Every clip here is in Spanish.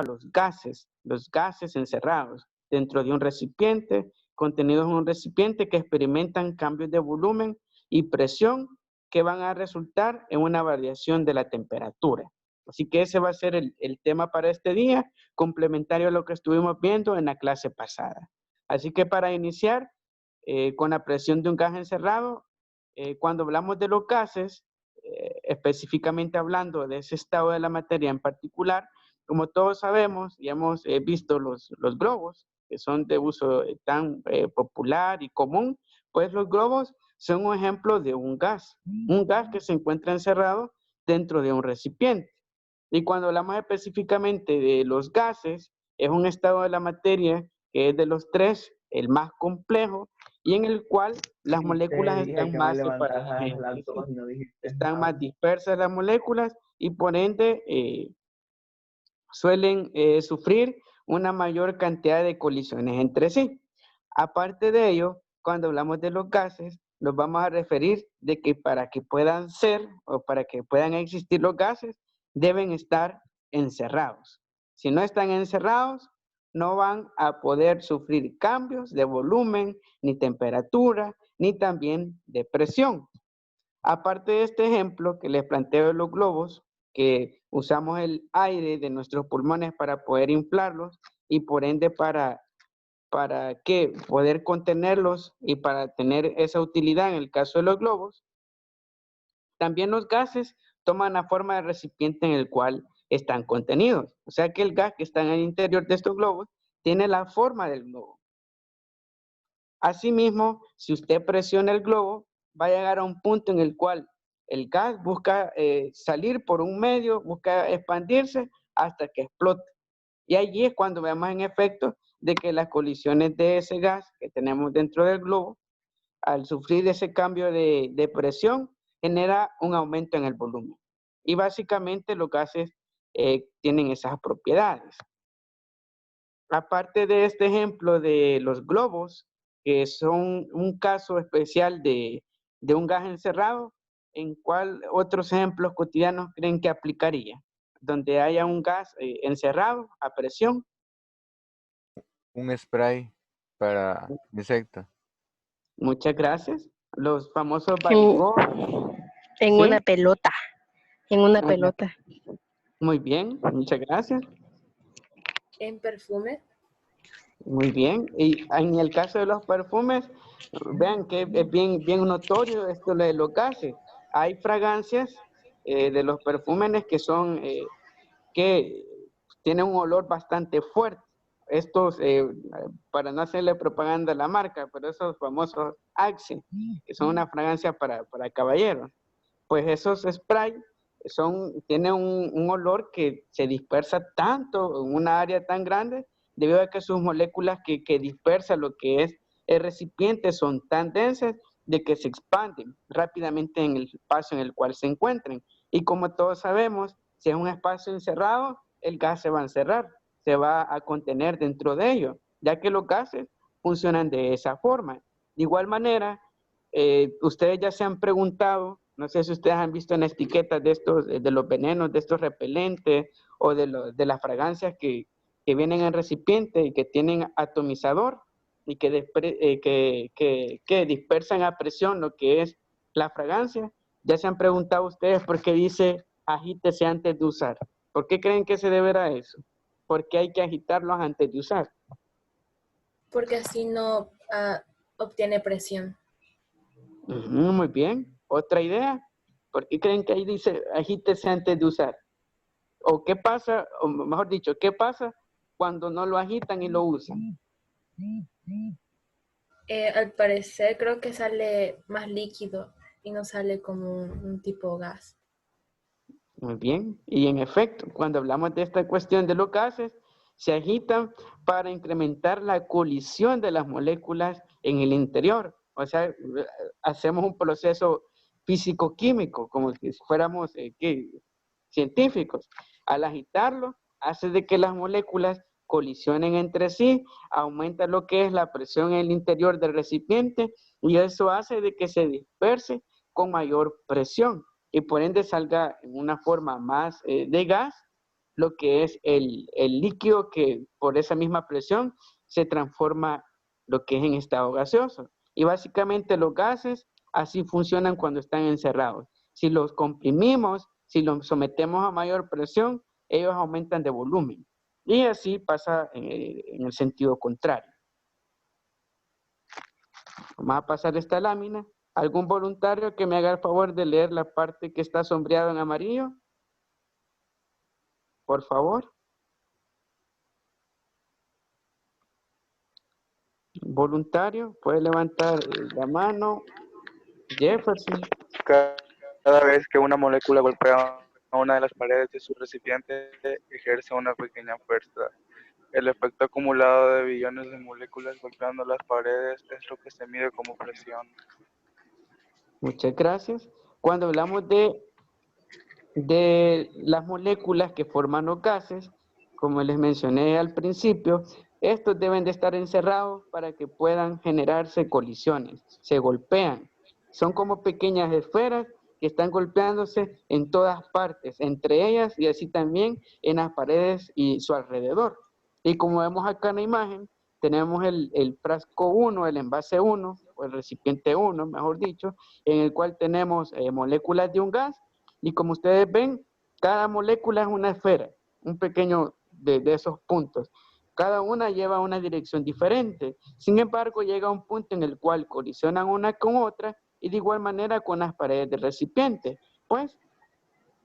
los gases encerrados dentro de un recipiente, contenidos en un recipiente que experimentan cambios de volumen y presión que van a resultar en una variación de la temperatura. Así que ese va a ser el tema para este día, complementario a lo que estuvimos viendo en la clase pasada. Así que para iniciar con la presión de un gas encerrado, cuando hablamos de los gases, específicamente hablando de ese estado de la materia en particular, como todos sabemos y hemos visto los globos, que son de uso tan popular y común, pues los globos son un ejemplo de un gas que se encuentra encerrado dentro de un recipiente. Y cuando hablamos específicamente de los gases, es un estado de la materia que es de los tres el más complejo y en el cual las moléculas están más separadas entre sí. Están más dispersas las moléculas y por ende suelen sufrir una mayor cantidad de colisiones entre sí. Aparte de ello, cuando hablamos de los gases, nos vamos a referir de que para que puedan ser o para que puedan existir los gases, deben estar encerrados. Si no están encerrados, no van a poder sufrir cambios de volumen, ni temperatura, ni también de presión. Aparte de este ejemplo que les planteo de los globos, que usamos el aire de nuestros pulmones para poder inflarlos y por ende para que poder contenerlos y para tener esa utilidad en el caso de los globos, también los gases toman la forma de recipiente en el cual están contenidos. O sea que el gas que está en el interior de estos globos tiene la forma del globo. Asimismo, si usted presiona el globo, va a llegar a un punto en el cual el gas busca salir por un medio, busca expandirse hasta que explote. Y allí es cuando vemos en efecto de que las colisiones de ese gas que tenemos dentro del globo, al sufrir ese cambio de presión, genera un aumento en el volumen. Y básicamente los gases tienen esas propiedades. Aparte de este ejemplo de los globos, que son un caso especial de un gas encerrado, ¿en cuál otros ejemplos cotidianos creen que aplicaría? Donde haya un gas encerrado a presión. Un spray para insectos. Muchas gracias. Los famosos En, baligón. en ¿Sí? una pelota. En una pelota. Muy bien, muchas gracias. En perfume. Muy bien. Y en el caso de los perfumes, vean que es bien notorio esto de los gases. Hay fragancias de los perfumes que son, que tienen un olor bastante fuerte. Estos, para no hacerle propaganda a la marca, pero esos famosos Axe, que son una fragancia para caballeros. Pues esos spray tienen un olor que se dispersa tanto en una área tan grande debido a que sus moléculas que dispersan lo que es el recipiente son tan densas de que se expanden rápidamente en el espacio en el cual se encuentren. Y como todos sabemos, si es un espacio encerrado, el gas se va a encerrar, se va a contener dentro de ello, ya que los gases funcionan de esa forma. De igual manera, ustedes ya se han preguntado, no sé si ustedes han visto en etiquetas de estos, de los venenos, de estos repelentes o de las fragancias que vienen en recipiente y que tienen atomizador y que dispersan a presión lo que es la fragancia. Ya se han preguntado ustedes por qué dice agítese antes de usar. ¿Por qué creen que se deberá eso? ¿Por qué hay que agitarlos antes de usar? Porque así no obtiene presión. Muy bien. ¿Otra idea? ¿Por qué creen que ahí dice agítese antes de usar? ¿O qué pasa, o mejor dicho, qué pasa cuando no lo agitan y lo usan? Al parecer creo que sale más líquido y no sale como un tipo gas. Muy bien. Y en efecto, cuando hablamos de esta cuestión de los gases, se agitan para incrementar la colisión de las moléculas en el interior. O sea, hacemos un proceso físico-químico, como si fuéramos científicos. Al agitarlo, hace de que las moléculas colisionen entre sí, aumenta lo que es la presión en el interior del recipiente y eso hace de que se disperse con mayor presión y por ende salga en una forma más de gas lo que es el líquido que por esa misma presión se transforma lo que es en estado gaseoso. Y básicamente los gases así funcionan cuando están encerrados. Si los comprimimos, si los sometemos a mayor presión, ellos aumentan de volumen. Y así pasa en el sentido contrario. Vamos a pasar esta lámina. ¿Algún voluntario que me haga el favor de leer la parte que está sombreada en amarillo? Por favor. Voluntario, puede levantar la mano. Jefferson. Cada vez que una molécula golpea a una de las paredes de su recipiente, ejerce una pequeña fuerza. El efecto acumulado de billones de moléculas golpeando las paredes es lo que se mide como presión. Muchas gracias. Cuando hablamos de las moléculas que forman los gases, como les mencioné al principio, estos deben de estar encerrados para que puedan generarse colisiones, se golpean. Son como pequeñas esferas que están golpeándose en todas partes, entre ellas y así también en las paredes y su alrededor. Y como vemos acá en la imagen, tenemos el frasco 1, el envase 1, o el recipiente 1, mejor dicho, en el cual tenemos moléculas de un gas, y como ustedes ven, cada molécula es una esfera, un pequeño de esos puntos. Cada una lleva una dirección diferente. Sin embargo, llega a un punto en el cual colisionan una con otra y de igual manera con las paredes del recipiente. Pues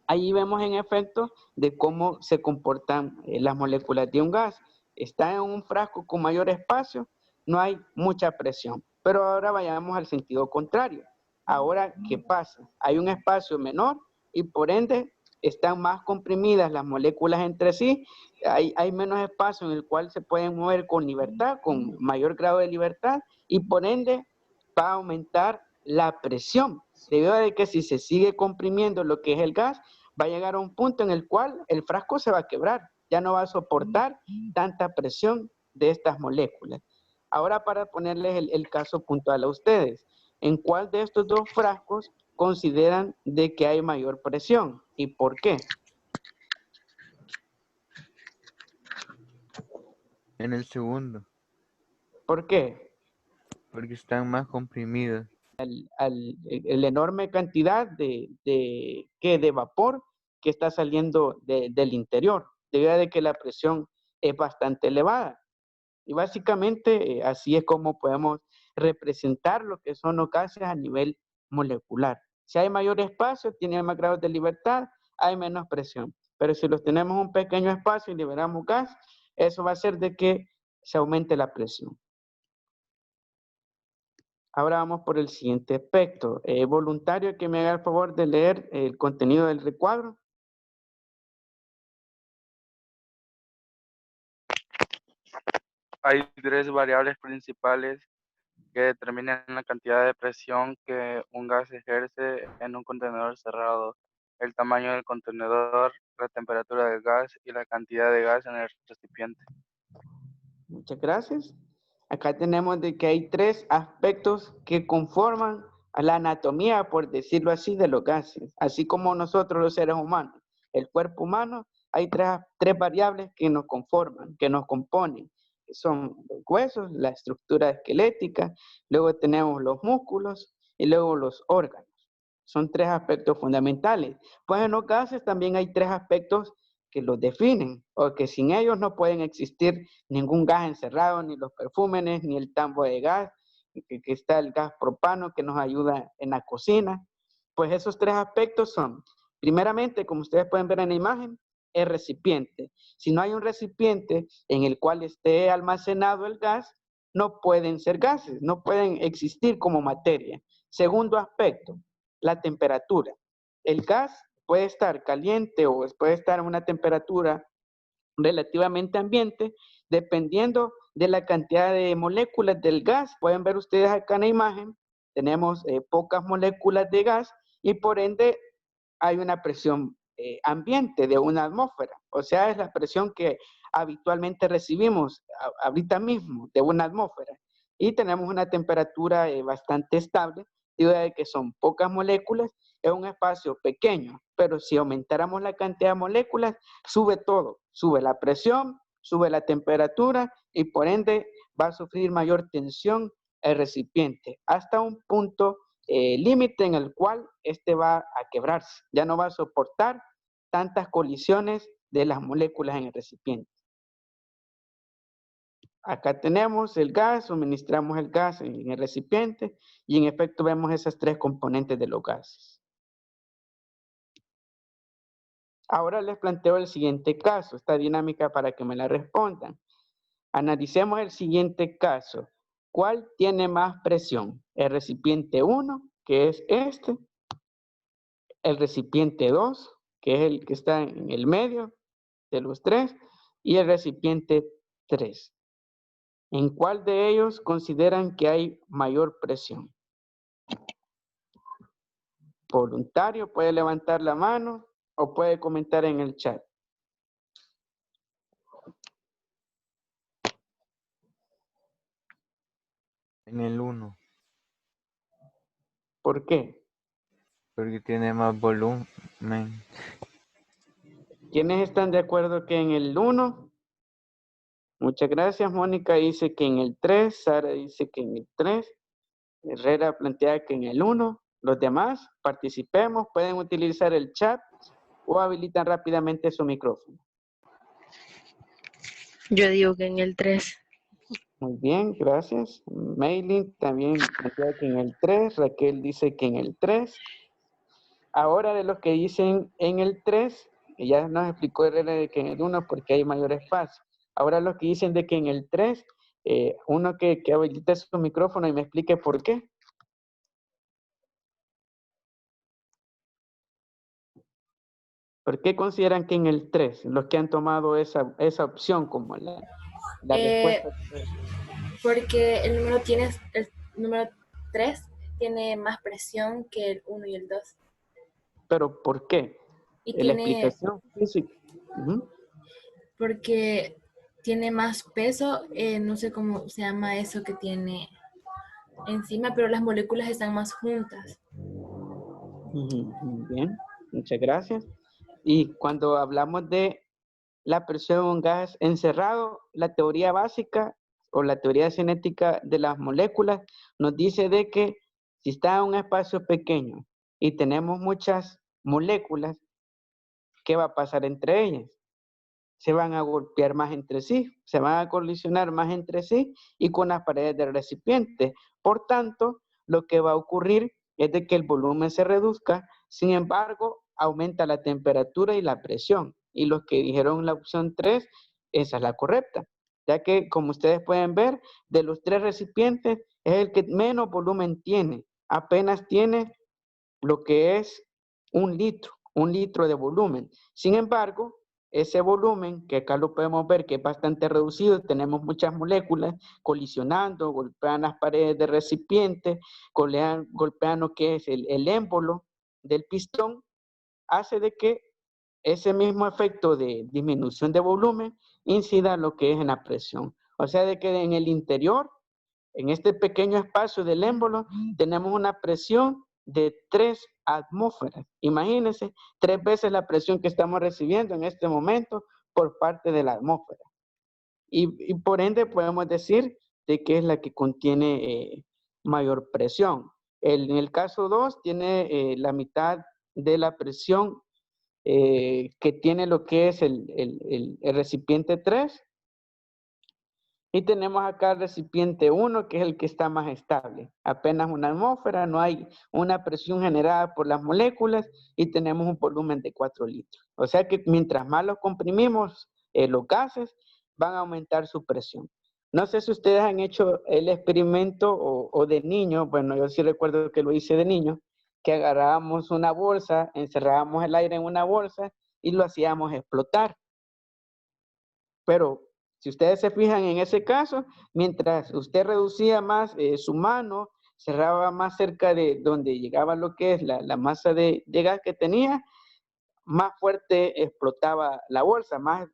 ahí vemos en efecto de cómo se comportan las moléculas de un gas. Está en un frasco con mayor espacio, no hay mucha presión. Pero ahora vayamos al sentido contrario. Ahora, ¿qué pasa? Hay un espacio menor y por ende están más comprimidas las moléculas entre sí. Hay menos espacio en el cual se pueden mover con libertad, con mayor grado de libertad, y por ende va a aumentar la presión, debido a que si se sigue comprimiendo lo que es el gas, va a llegar a un punto en el cual el frasco se va a quebrar, ya no va a soportar tanta presión de estas moléculas. Ahora, para ponerles el caso puntual a ustedes, ¿en cuál de estos dos frascos consideran de que hay mayor presión y por qué? En el segundo, ¿Por qué? porque están más comprimidos. La enorme cantidad de vapor que está saliendo del interior, debido a que la presión es bastante elevada. Y básicamente así es como podemos representar lo que son los gases a nivel molecular. Si hay mayor espacio, tiene más grados de libertad, hay menos presión. Pero si los tenemos un pequeño espacio y liberamos gas, eso va a hacer de que se aumente la presión. Ahora vamos por el siguiente aspecto. Voluntario que me haga el favor de leer el contenido del recuadro. Hay tres variables principales que determinan la cantidad de presión que un gas ejerce en un contenedor cerrado: el tamaño del contenedor, la temperatura del gas y la cantidad de gas en el recipiente. Muchas gracias. Acá tenemos de que hay tres aspectos que conforman a la anatomía, por decirlo así, de los gases, así como nosotros los seres humanos. El cuerpo humano, hay tres variables que nos conforman, que nos componen. Son los huesos, la estructura esquelética, luego tenemos los músculos y luego los órganos. Son tres aspectos fundamentales. Pues en los gases también hay tres aspectos que los definen, o que sin ellos no pueden existir ningún gas encerrado, ni los perfúmenes, ni el tambo de gas, que está el gas propano que nos ayuda en la cocina. Pues esos tres aspectos son, primeramente, como ustedes pueden ver en la imagen, el recipiente. Si no hay un recipiente en el cual esté almacenado el gas, no pueden ser gases, no pueden existir como materia. Segundo aspecto, la temperatura. El gas puede estar caliente o puede estar en una temperatura relativamente ambiente, dependiendo de la cantidad de moléculas del gas. Pueden ver ustedes acá en la imagen, tenemos pocas moléculas de gas y por ende hay una presión ambiente de una atmósfera. O sea, es la presión que habitualmente recibimos ahorita mismo de una atmósfera. Y tenemos una temperatura bastante estable, debido a que son pocas moléculas es un espacio pequeño, pero si aumentáramos la cantidad de moléculas, sube todo, sube la presión, sube la temperatura y por ende va a sufrir mayor tensión el recipiente hasta un punto límite en el cual este va a quebrarse, ya no va a soportar tantas colisiones de las moléculas en el recipiente. Acá tenemos el gas, suministramos el gas en el recipiente y en efecto vemos esas tres componentes de los gases. Ahora les planteo el siguiente caso, esta dinámica para que me la respondan. Analicemos el siguiente caso. ¿Cuál tiene más presión? El recipiente 1, que es este. El recipiente 2, que es el que está en el medio de los tres. Y el recipiente 3. ¿En cuál de ellos consideran que hay mayor presión? Voluntario, puede levantar la mano o puede comentar en el chat. En el 1, ¿Por qué? porque tiene más volumen. ¿Quiénes están de acuerdo que en el 1? Muchas gracias. Mónica dice que en el 3. Sara dice que en el 3. Herrera plantea que en el 1. Los demás, participemos. Pueden utilizar el chat o habilitan rápidamente su micrófono. Yo digo que en el 3. Muy bien, gracias. Maylin también plantea que en el 3. Raquel dice que en el 3. Ahora de los que dicen en el 3, ya nos explicó Herrera de que en el 1 porque hay mayor espacio. Ahora los que dicen de que en el 3, uno que habilite su micrófono y me explique por qué. ¿Por qué consideran que en el 3, los que han tomado esa opción como la respuesta? Porque el número 3 tiene más presión que el 1 y el 2. ¿Pero por qué? Y La explicación física. Porque tiene más peso, no sé cómo se llama eso que tiene encima, pero las moléculas están más juntas. Muy bien, muchas gracias. Y cuando hablamos de la presión de un gas encerrado, la teoría básica o la teoría cinética de las moléculas nos dice de que si está en un espacio pequeño y tenemos muchas moléculas, ¿qué va a pasar entre ellas? Se van a golpear más entre sí, se van a colisionar más entre sí y con las paredes del recipiente. Por tanto, lo que va a ocurrir es de que el volumen se reduzca, sin embargo, aumenta la temperatura y la presión. Y los que dijeron la opción 3, esa es la correcta, ya que como ustedes pueden ver, de los 3 recipientes es el que menos volumen tiene, apenas tiene lo que es 1 litro de volumen. Sin embargo, ese volumen, que acá lo podemos ver que es bastante reducido, tenemos muchas moléculas colisionando, golpean las paredes del recipiente, golpean lo que es el émbolo del pistón, hace de que ese mismo efecto de disminución de volumen incida en lo que es en la presión. O sea, de que en el interior, en este pequeño espacio del émbolo, tenemos una presión de 3 atmósferas. Imagínense, 3 veces la presión que estamos recibiendo en este momento por parte de la atmósfera. Y por ende podemos decir de que es la que contiene mayor presión. En el caso 2 tiene la mitad de la presión que tiene lo que es el recipiente 3. Y tenemos acá el recipiente 1, que es el que está más estable. Apenas una atmósfera, no hay una presión generada por las moléculas y tenemos un volumen de 4 litros. O sea que mientras más los comprimimos, los gases van a aumentar su presión. No sé si ustedes han hecho el experimento o de niño, bueno, yo sí recuerdo que lo hice de niño, que agarrábamos una bolsa, encerrábamos el aire en una bolsa y lo hacíamos explotar. Pero si ustedes se fijan en ese caso, mientras usted reducía más su mano, cerraba más cerca de donde llegaba lo que es la masa de gas que tenía, más fuerte explotaba la bolsa, más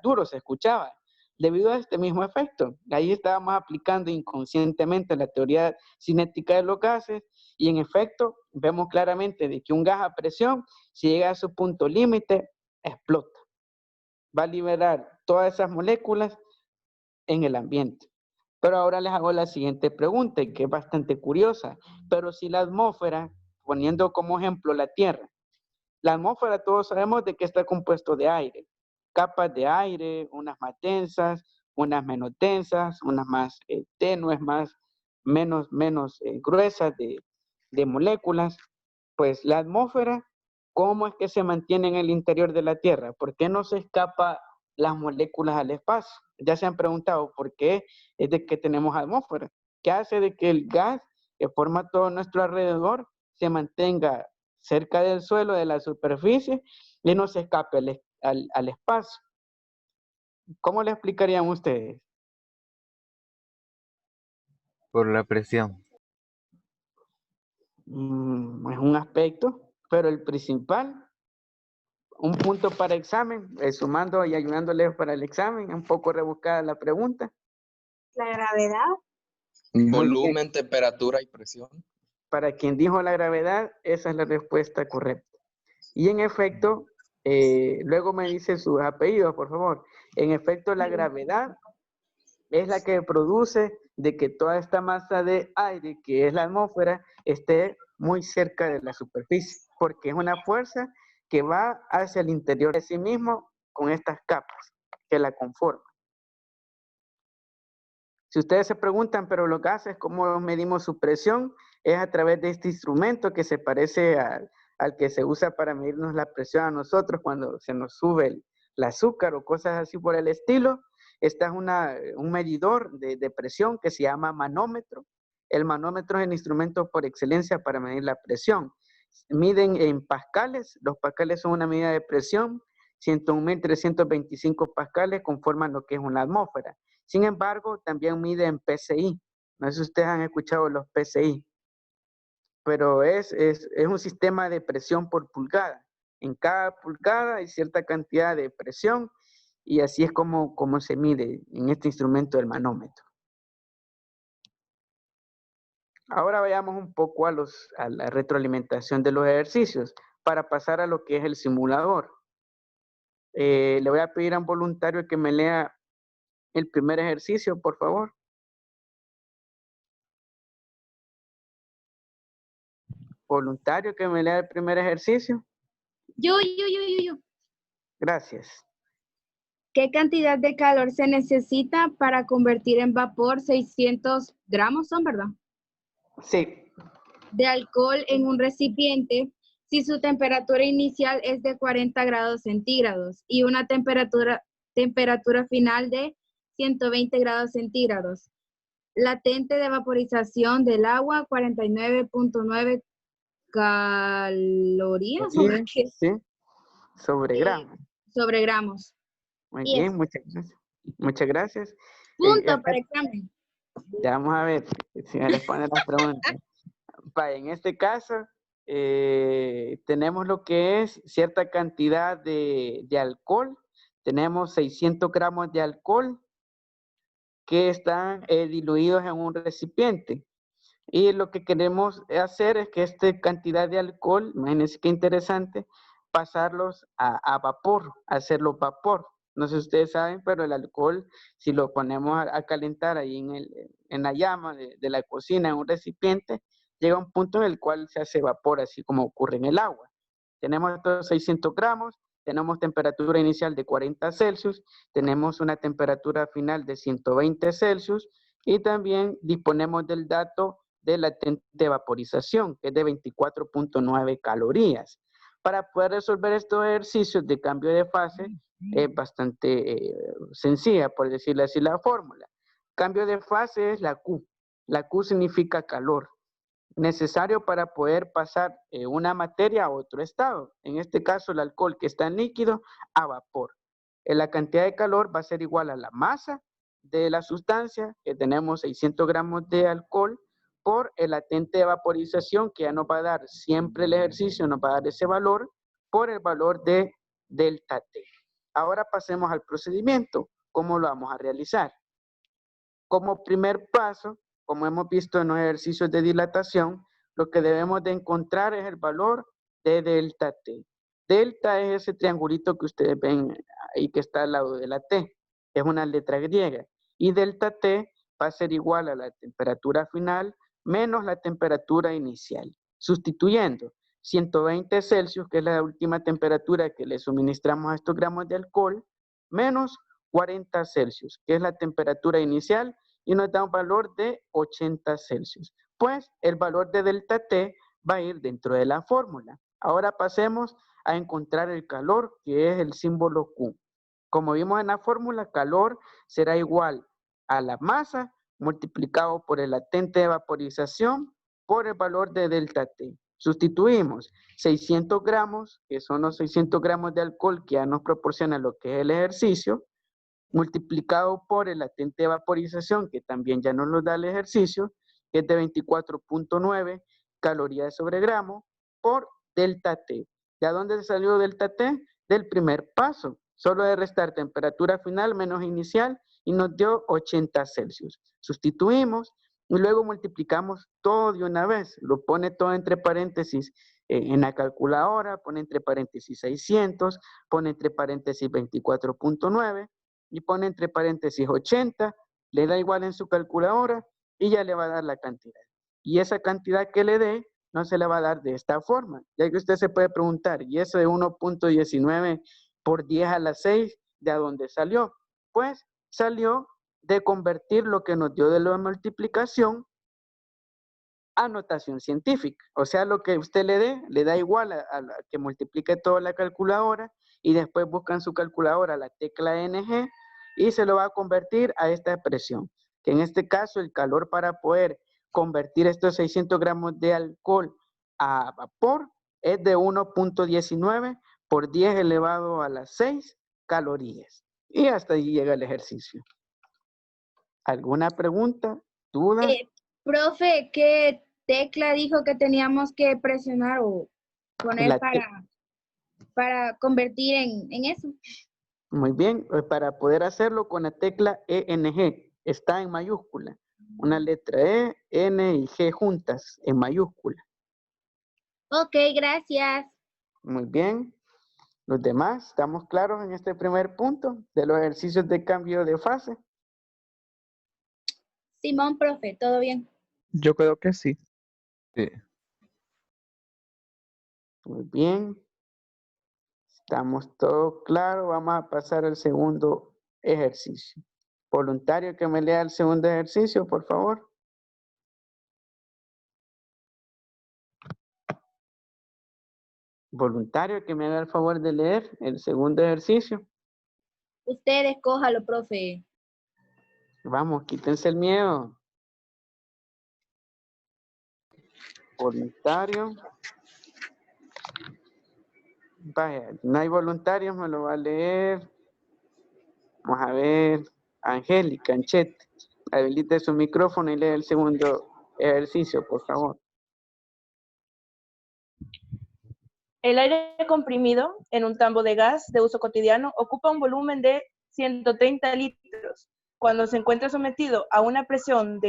duro se escuchaba. debido a este mismo efecto. Ahí estábamos aplicando inconscientemente la teoría cinética de los gases y en efecto vemos claramente de que un gas a presión, si llega a su punto límite, explota. Va a liberar todas esas moléculas en el ambiente. Pero ahora les hago la siguiente pregunta, que es bastante curiosa. Pero si la atmósfera, poniendo como ejemplo la Tierra, la atmósfera todos sabemos de que está compuesto de aire, capas de aire, unas más densas, unas menos densas, unas más tenues, menos gruesas de moléculas. Pues la atmósfera, ¿cómo es que se mantiene en el interior de la Tierra? ¿Por qué no se escapa las moléculas al espacio? Ya se han preguntado por qué es de que tenemos atmósfera. ¿Qué hace de que el gas que forma todo nuestro alrededor se mantenga cerca del suelo, de la superficie, y no se escape al espacio? ¿Cómo le explicarían ustedes? Por la presión. Es un aspecto, pero el principal, un punto para examen, sumando y ayudándoles para el examen, un poco rebuscada la pregunta. La gravedad. Muy bien. Volumen, temperatura y presión. Para quien dijo la gravedad, esa es la respuesta correcta. Y en efecto, luego me dice sus apellidos, por favor. En efecto, la gravedad es la que produce de que toda esta masa de aire, que es la atmósfera, esté muy cerca de la superficie, porque es una fuerza que va hacia el interior de sí mismo con estas capas que la conforman. Si ustedes se preguntan, pero los gases, ¿cómo medimos su presión? Es a través de este instrumento que se parece al que se usa para medirnos la presión a nosotros cuando se nos sube el azúcar o cosas así por el estilo. Esta es un medidor de presión que se llama manómetro. El manómetro es el instrumento por excelencia para medir la presión. Miden en pascales. Los pascales son una medida de presión. 101.325 pascales conforman lo que es una atmósfera. Sin embargo, también mide en PSI. No sé si ustedes han escuchado los PSI, pero es un sistema de presión por pulgada. En cada pulgada hay cierta cantidad de presión y así es como se mide en este instrumento del manómetro. Ahora vayamos un poco a la retroalimentación de los ejercicios para pasar a lo que es el simulador. Le voy a pedir a un voluntario que me lea el primer ejercicio, por favor. Voluntario que me lea el primer ejercicio. Yo. Gracias. ¿Qué cantidad de calor se necesita para convertir en vapor 600 gramos, son, verdad? Sí. De alcohol en un recipiente si su temperatura inicial es de 40 grados centígrados y una temperatura final de 120 grados centígrados? Latente de vaporización del agua, 49.9 calorías. Sí, sobre gramos. Sobre gramos. Muy Yes. bien, muchas gracias. Punto para examen. Ya vamos a ver si me responden las preguntas. En este caso, tenemos lo que es cierta cantidad de alcohol. Tenemos 600 gramos de alcohol que están diluidos en un recipiente. Y lo que queremos hacer es que esta cantidad de alcohol, imagínense qué interesante, pasarlos a vapor, hacerlo vapor. No sé si ustedes saben, pero el alcohol, si lo ponemos a calentar ahí en la llama de la cocina, en un recipiente, llega a un punto en el cual se hace vapor, así como ocurre en el agua. Tenemos estos 600 gramos, tenemos temperatura inicial de 40 Celsius, tenemos una temperatura final de 120 Celsius y también disponemos del dato de latente vaporización, que es de 24.9 calorías. Para poder resolver estos ejercicios de cambio de fase, es bastante sencilla, por decirlo así, la fórmula. Cambio de fase es la Q. La Q significa calor, necesario para poder pasar una materia a otro estado. En este caso, el alcohol que está en líquido a vapor. La cantidad de calor va a ser igual a la masa de la sustancia, que tenemos 600 gramos de alcohol, por el latente de vaporización, que ya nos va a dar siempre el ejercicio, nos va a dar ese valor, por el valor de delta T. Ahora pasemos al procedimiento. ¿cómo lo vamos a realizar? Como primer paso, como hemos visto en los ejercicios de dilatación, lo que debemos de encontrar es el valor de delta T. Delta es ese triangulito que ustedes ven ahí que está al lado de la T. Es una letra griega. Y delta T va a ser igual a la temperatura final menos la temperatura inicial. Sustituyendo 120 Celsius, que es la última temperatura que le suministramos a estos gramos de alcohol, menos 40 Celsius, que es la temperatura inicial, y nos da un valor de 80 Celsius. Pues el valor de delta T va a ir dentro de la fórmula. Ahora pasemos a encontrar el calor, que es el símbolo Q. Como vimos en la fórmula, calor será igual a la masa multiplicado por el latente de vaporización por el valor de delta T. Sustituimos 600 gramos, que son los 600 gramos de alcohol que ya nos proporciona lo que es el ejercicio, multiplicado por el latente de vaporización, que también ya nos lo da el ejercicio, que es de 24.9 calorías sobre gramo, por delta T. ¿De dónde salió delta T? Del primer paso. Solo de restar temperatura final menos inicial y nos dio 80 Celsius. Sustituimos y luego multiplicamos todo de una vez. Lo pone todo entre paréntesis en la calculadora, pone entre paréntesis 600, pone entre paréntesis 24.9 y pone entre paréntesis 80, le da igual en su calculadora y ya le va a dar la cantidad. Y esa cantidad que le dé no se le va a dar de esta forma, ya que usted se puede preguntar, ¿y eso de 1.19 por 10 a la 6, de dónde salió? Pues salió de convertir lo que nos dio de la multiplicación a notación científica. O sea, lo que usted le dé, le da igual a la que multiplique toda la calculadora y después busca en su calculadora la tecla NG y se lo va a convertir a esta expresión. Que en este caso el calor para poder convertir estos 600 gramos de alcohol a vapor es de 1.19 por 10 elevado a la 6 calorías. Y hasta ahí llega el ejercicio. ¿Alguna pregunta? ¿Duda? Profe, ¿qué tecla dijo que teníamos que presionar o poner para convertir en eso? Muy bien, para poder hacerlo con la tecla ENG, está en mayúscula. Una letra E, N y G juntas, en mayúscula. Ok, gracias. Muy bien. Los demás, ¿estamos claros en este primer punto de los ejercicios de cambio de fase? Simón, profe, ¿todo bien? Yo creo que sí. Sí. Muy bien. Estamos todos claros. Vamos a pasar al segundo ejercicio. Voluntario que me lea el segundo ejercicio, por favor. Voluntario que me haga el favor de leer el segundo ejercicio. Usted escójalo, profe. Vamos, quítense el miedo. Voluntario. Vaya, no hay voluntarios, me lo va a leer. Vamos a ver. Angélica, Anchete. Habilite su micrófono y lee el segundo ejercicio, por favor. El aire comprimido en un tambo de gas de uso cotidiano ocupa un volumen de 130 litros. Cuando se encuentra sometido a una presión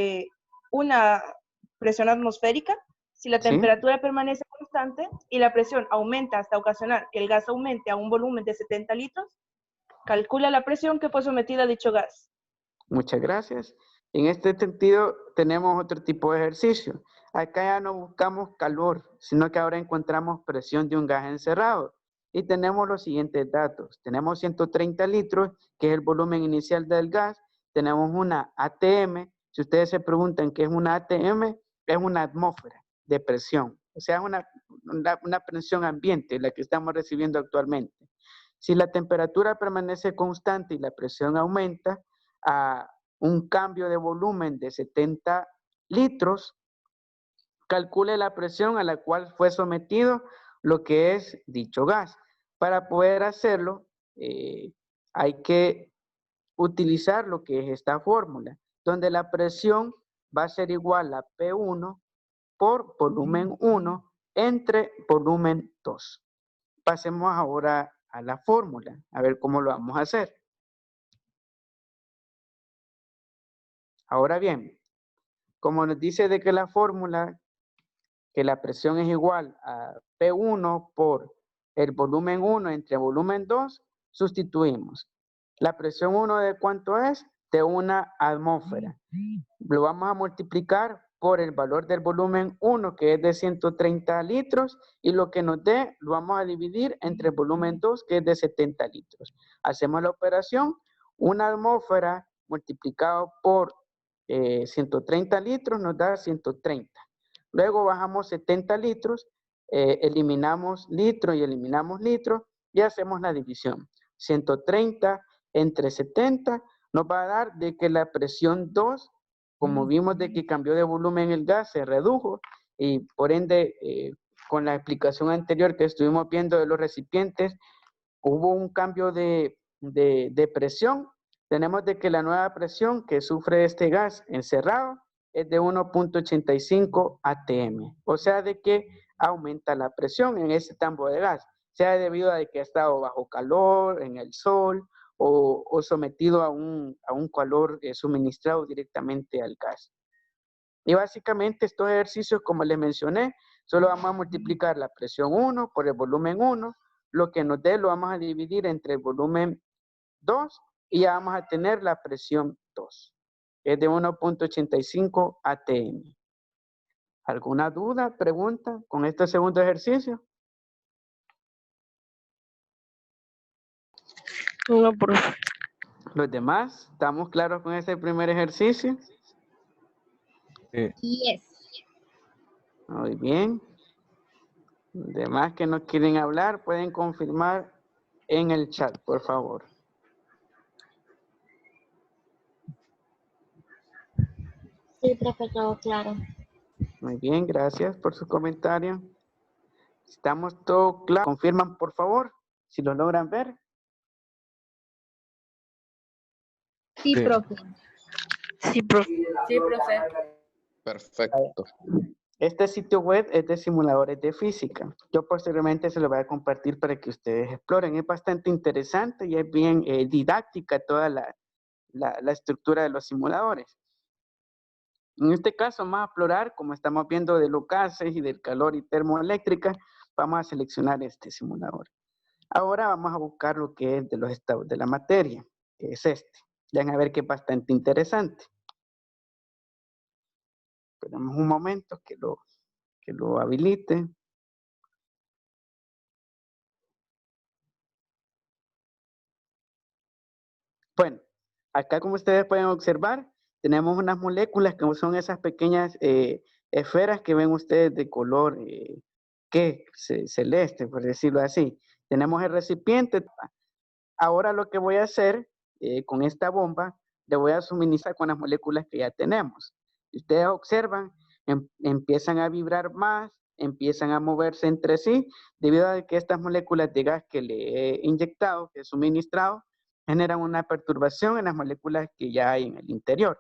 atmosférica, si la temperatura permanece constante y la presión aumenta hasta ocasionar que el gas aumente a un volumen de 70 litros, calcula la presión que fue sometida a dicho gas. Muchas gracias. En este sentido, tenemos otro tipo de ejercicio. Acá ya no buscamos calor, sino que ahora encontramos presión de un gas encerrado. Y tenemos los siguientes datos. Tenemos 130 litros, que es el volumen inicial del gas. Tenemos una ATM. Si ustedes se preguntan qué es una ATM, es una atmósfera de presión. O sea, una presión ambiente, la que estamos recibiendo actualmente. Si la temperatura permanece constante y la presión aumenta a un cambio de volumen de 70 litros, calcule la presión a la cual fue sometido lo que es dicho gas. Para poder hacerlo, hay que utilizar lo que es esta fórmula, donde la presión va a ser igual a P1 por volumen 1 entre volumen 2. Pasemos ahora a la fórmula, a ver cómo lo vamos a hacer. Ahora bien, como nos dice de que la fórmula, que la presión es igual a P1 por el volumen 1 entre volumen 2, sustituimos. La presión 1 ¿de cuánto es? De una atmósfera. Lo vamos a multiplicar por el valor del volumen 1, que es de 130 litros, y lo que nos dé lo vamos a dividir entre el volumen 2, que es de 70 litros. Hacemos la operación, una atmósfera multiplicado por 130 litros nos da 130. Luego bajamos 70 litros, eliminamos litro y eliminamos litro y hacemos la división. 130 entre 70 nos va a dar de que la presión 2, como vimos de que cambió de volumen el gas, se redujo y por ende, con la explicación anterior que estuvimos viendo de los recipientes, hubo un cambio de presión. Tenemos de que la nueva presión que sufre este gas encerrado es de 1.85 atm. O sea, de que aumenta la presión en ese tambo de gas, sea debido a que ha estado bajo calor, en el sol, o sometido a un calor suministrado directamente al gas. Y básicamente estos ejercicios, como les mencioné, solo vamos a multiplicar la presión 1 por el volumen 1, lo que nos dé lo vamos a dividir entre el volumen 2 y ya vamos a tener la presión 2. Es de 1.85 atm. ¿Alguna duda, pregunta con este segundo ejercicio? No, profe. ¿Los demás? ¿Estamos claros con este primer ejercicio? Sí. Yes. Muy bien. Los demás que no quieren hablar pueden confirmar en el chat, por favor. Sí, profe, todo claro. Muy bien, gracias por su comentario. ¿Estamos todos claros? Confirman, por favor, si lo logran ver. Sí, Sí. profe. Sí, profe. Sí, profe. Perfecto. Este sitio web es de simuladores de física. Yo posteriormente se lo voy a compartir para que ustedes exploren. Es bastante interesante y es bien didáctica toda la estructura de los simuladores. En este caso, vamos a explorar, como estamos viendo, de los gases y del calor y termoeléctrica, vamos a seleccionar este simulador. Ahora vamos a buscar lo que es de los estados de la materia, que es este. Ya van a ver que es bastante interesante. Esperemos un momento que lo habilite. Bueno, acá como ustedes pueden observar, tenemos unas moléculas que son esas pequeñas esferas que ven ustedes de color celeste, por decirlo así. Tenemos el recipiente. Ahora lo que voy a hacer con esta bomba, le voy a suministrar con las moléculas que ya tenemos. Si ustedes observan, empiezan a vibrar más, empiezan a moverse entre sí, debido a que estas moléculas de gas que le he inyectado, que he suministrado, generan una perturbación en las moléculas que ya hay en el interior.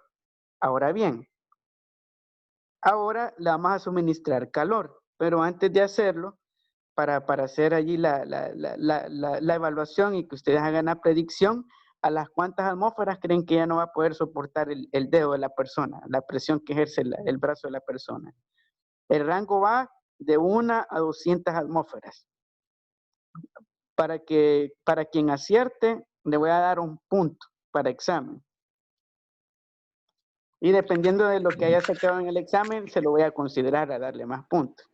Ahora bien, ahora le vamos a suministrar calor, pero antes de hacerlo, para hacer allí la evaluación y que ustedes hagan la predicción, a las cuántas atmósferas creen que ya no va a poder soportar el dedo de la persona, la presión que ejerce el brazo de la persona. El rango va de 1 a 200 atmósferas. Para quien acierte, le voy a dar un punto para examen. Y dependiendo de lo que haya sacado en el examen, se lo voy a considerar a darle más puntos.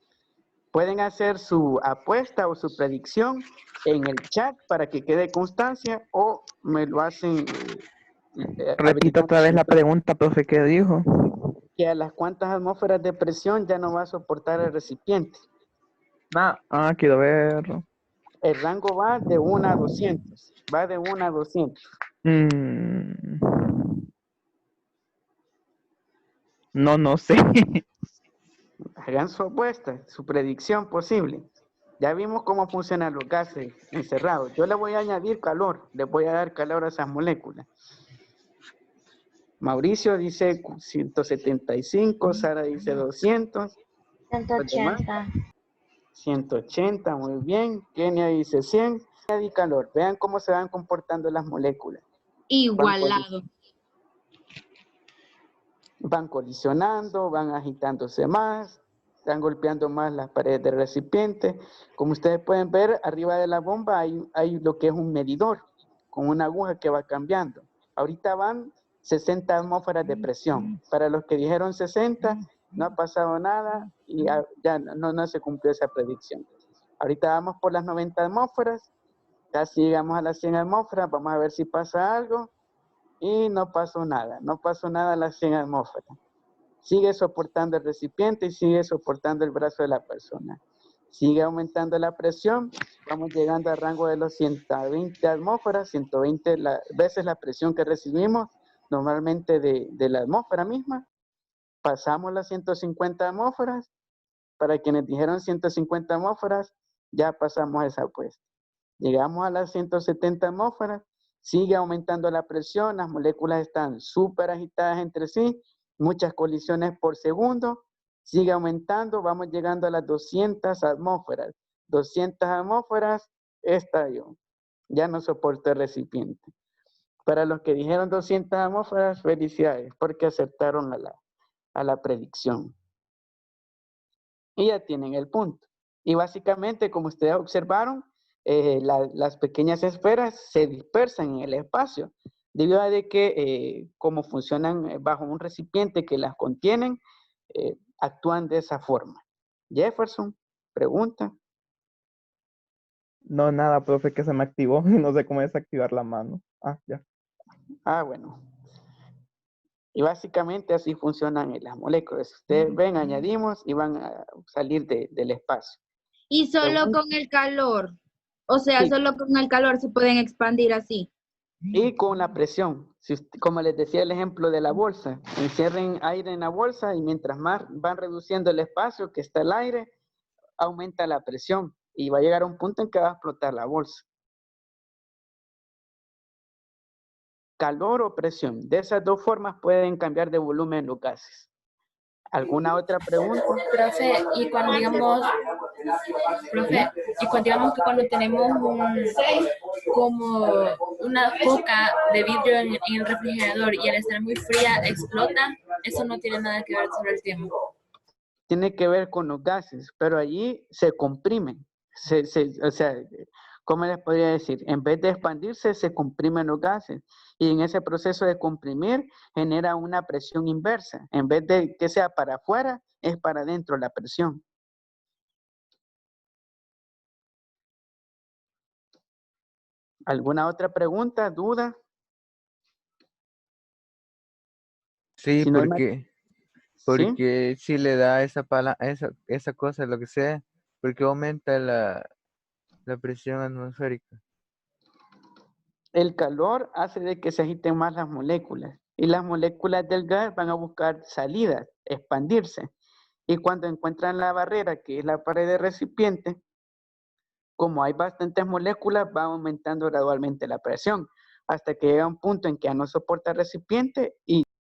Pueden hacer su apuesta o su predicción en el chat para que quede constancia o me lo hacen. Repita otra vez la pregunta, profe, ¿qué dijo? Que a las cuantas atmósferas de presión ya no va a soportar el recipiente. Quiero verlo. El rango va de 1 a 200. Va de 1 a 200. No sé. Hagan su apuesta, su predicción posible. Ya vimos cómo funcionan los gases encerrados. Yo le voy a añadir calor, le voy a dar calor a esas moléculas. Mauricio dice 175, Sara dice 200. 180. 180, muy bien. Kenia dice 100. Y calor. Vean cómo se van comportando las moléculas. Igualado. van colisionando, van agitándose más, están golpeando más las paredes del recipiente. Como ustedes pueden ver, arriba de la bomba hay lo que es un medidor con una aguja que va cambiando. Ahorita van 60 atmósferas de presión. Para los que dijeron 60, no ha pasado nada y ya no se cumplió esa predicción. Ahorita vamos por las 90 atmósferas, casi llegamos a las 100 atmósferas, vamos a ver si pasa algo. Y no pasó nada a las 100 atmósferas. Sigue soportando el recipiente y sigue soportando el brazo de la persona. Sigue aumentando la presión, vamos llegando al rango de los 120 atmósferas, 120 veces la presión que recibimos normalmente de la atmósfera misma. Pasamos las 150 atmósferas, para quienes dijeron 150 atmósferas, ya pasamos esa apuesta. Llegamos a las 170 atmósferas, sigue aumentando la presión, las moléculas están súper agitadas entre sí, muchas colisiones por segundo, sigue aumentando, vamos llegando a las 200 atmósferas. 200 atmósferas, estalló. Ya no soporta el recipiente. Para los que dijeron 200 atmósferas, felicidades, porque acertaron a la predicción. Y ya tienen el punto. Y básicamente, como ustedes observaron, las pequeñas esferas se dispersan en el espacio, debido a de que como funcionan bajo un recipiente que las contienen, actúan de esa forma. Jefferson, pregunta. No, nada, profe, que se me activó. No sé cómo desactivar la mano. Ah, ya. Ah, bueno. Y básicamente así funcionan las moléculas. Ustedes ven, añadimos y van a salir del espacio. Y solo con el calor. O sea, Sí. solo con el calor se pueden expandir así. Y con la presión, como les decía el ejemplo de la bolsa, encierren aire en la bolsa y mientras más van reduciendo el espacio que está el aire, aumenta la presión y va a llegar a un punto en que va a explotar la bolsa. Calor o presión, de esas dos formas pueden cambiar de volumen los gases. ¿Alguna otra pregunta? Profe, y cuando digamos, que cuando tenemos como una coca de vidrio en el refrigerador y al estar muy fría explota, eso no tiene nada que ver sobre el tema. Tiene que ver con los gases, pero allí se comprimen. O sea, ¿cómo les podría decir? En vez de expandirse, se comprimen los gases. Y en ese proceso de comprimir, genera una presión inversa. En vez de que sea para afuera, es para adentro la presión. ¿Alguna otra pregunta, duda? Sí, Si no hay porque si le da esa cosa, lo que sea, porque aumenta la presión atmosférica. El calor hace de que se agiten más las moléculas y las moléculas del gas van a buscar salidas, expandirse. Y cuando encuentran la barrera, que es la pared de recipiente, como hay bastantes moléculas, va aumentando gradualmente la presión hasta que llega un punto en que ya no soporta el recipiente y